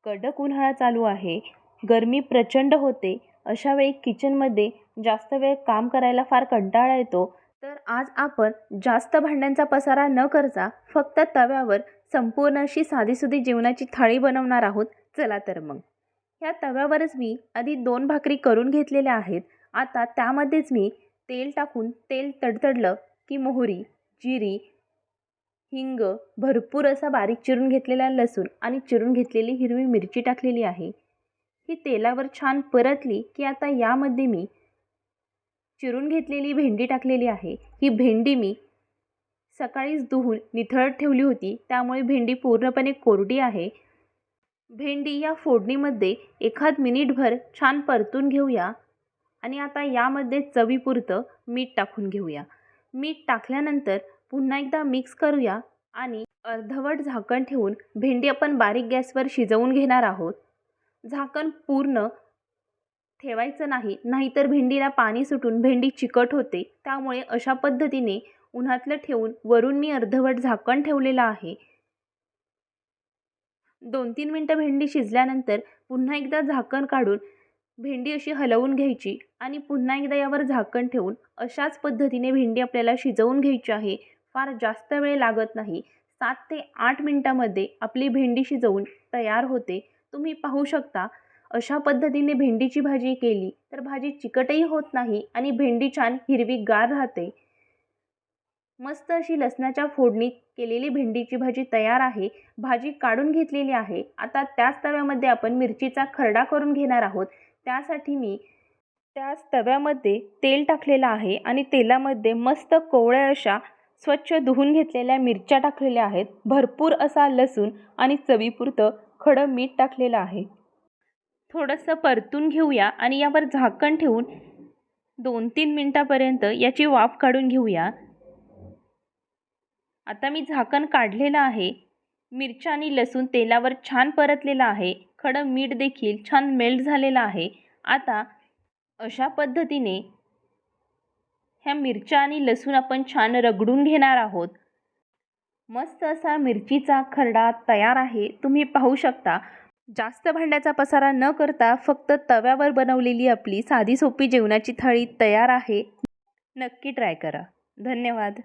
कडक उन्हाळा चालू आहे, गरमी प्रचंड होते. अशा वेळी किचनमध्ये जास्त वेळ काम करायला फार कंटाळा येतो. तर आज आपण जास्त भांड्यांचा पसारा न करता फक्त तव्यावर संपूर्ण अशी साधीसुधी जेवणाची थाळी बनवणार आहोत. चला तर मग. ह्या तव्यावरच मी आधी 2 भाकरी करून घेतलेल्या आहेत. आता त्यामध्येच मी तेल टाकून तेल तडतडलं की मोहरी, जिरी, हिंग, भरपूर असा बारीक चिरून घेतलेला लसूण आणि चिरून घेतलेली हिरवी मिरची टाकलेली आहे. ही तेलावर छान परतली की आता यामध्ये मी चिरून घेतलेली भेंडी टाकलेली आहे. ही भेंडी मी सकाळीच धुवून निथळत ठेवली होती, त्यामुळे भेंडी पूर्णपणे कोरडी आहे. भेंडी या फोडणीमध्ये एखाद मिनिटभर छान परतून घेऊया आणि आता यामध्ये चवीपुरतं मीठ टाकून घेऊया. मीठ टाकल्यानंतर पुन्हा एकदा मिक्स करूया आणि अर्धवट झाकण ठेवून भेंडी आपण बारीक गॅसवर शिजवून घेणार आहोत. झाकण पूर्ण ठेवायचं नाही, नाहीतर भेंडीला पाणी सुटून भेंडी चिकट होते. त्यामुळे अशा पद्धतीने उन्हातलं ठेवून वरून मी अर्धवट झाकण ठेवलेलं आहे. 2-3 मिनटं भेंडी शिजल्यानंतर पुन्हा एकदा झाकण काढून भेंडी अशी हलवून घ्यायची आणि पुन्हा एकदा यावर झाकण ठेवून अशाच पद्धतीने भेंडी आपल्याला शिजवून घ्यायची आहे. फार जास्त वेळ लागत नाही. 7 ते 8 मिनटामध्ये आपली भेंडी शिजवून तयार होते. तुम्ही पाहू शकता, अशा पद्धतीने भेंडीची भाजी केली तर भाजी चिकटही होत नाही आणि भेंडी छान हिरवीगार राहते. मस्त अशी लसणाच्या फोडणीत केलेली भेंडीची भाजी तयार आहे. भाजी काढून घेतलेली आहे. आता त्याच तव्यामध्ये आपण मिरचीचा खरडा करून घेणार आहोत. त्यासाठी मी त्याच तव्यामध्ये तेल टाकलेलं आहे आणि तेलामध्ये मस्त कोवळ्या अशा स्वच्छ धुवून घेतलेल्या मिरच्या टाकलेल्या आहेत. भरपूर असा लसूण आणि चवीपुरतं खडं मीठ टाकलेलं आहे. थोडंसं परतून घेऊया आणि यावर झाकण ठेवून 2-3 मिनटापर्यंत याची वाफ काढून घेऊया. आता मी झाकण काढलेलं आहे. मिरच्या आणि लसूण तेलावर छान परतलेला आहे. खडं मीठ देखील छान मेल्ट झालेलं आहे. आता अशा पद्धतीने ह्या मिरच्या आणि लसूण आपण छान रगडून घेणार आहोत. मस्त असा मिरचीचा खरडा तयार आहे. तुम्ही पाहू शकता, जास्त भांड्याचा पसारा न करता फक्त तव्यावर बनवलेली आपली साधी सोपी जेवणाची थाळी तयार आहे. नक्की ट्राय करा. धन्यवाद.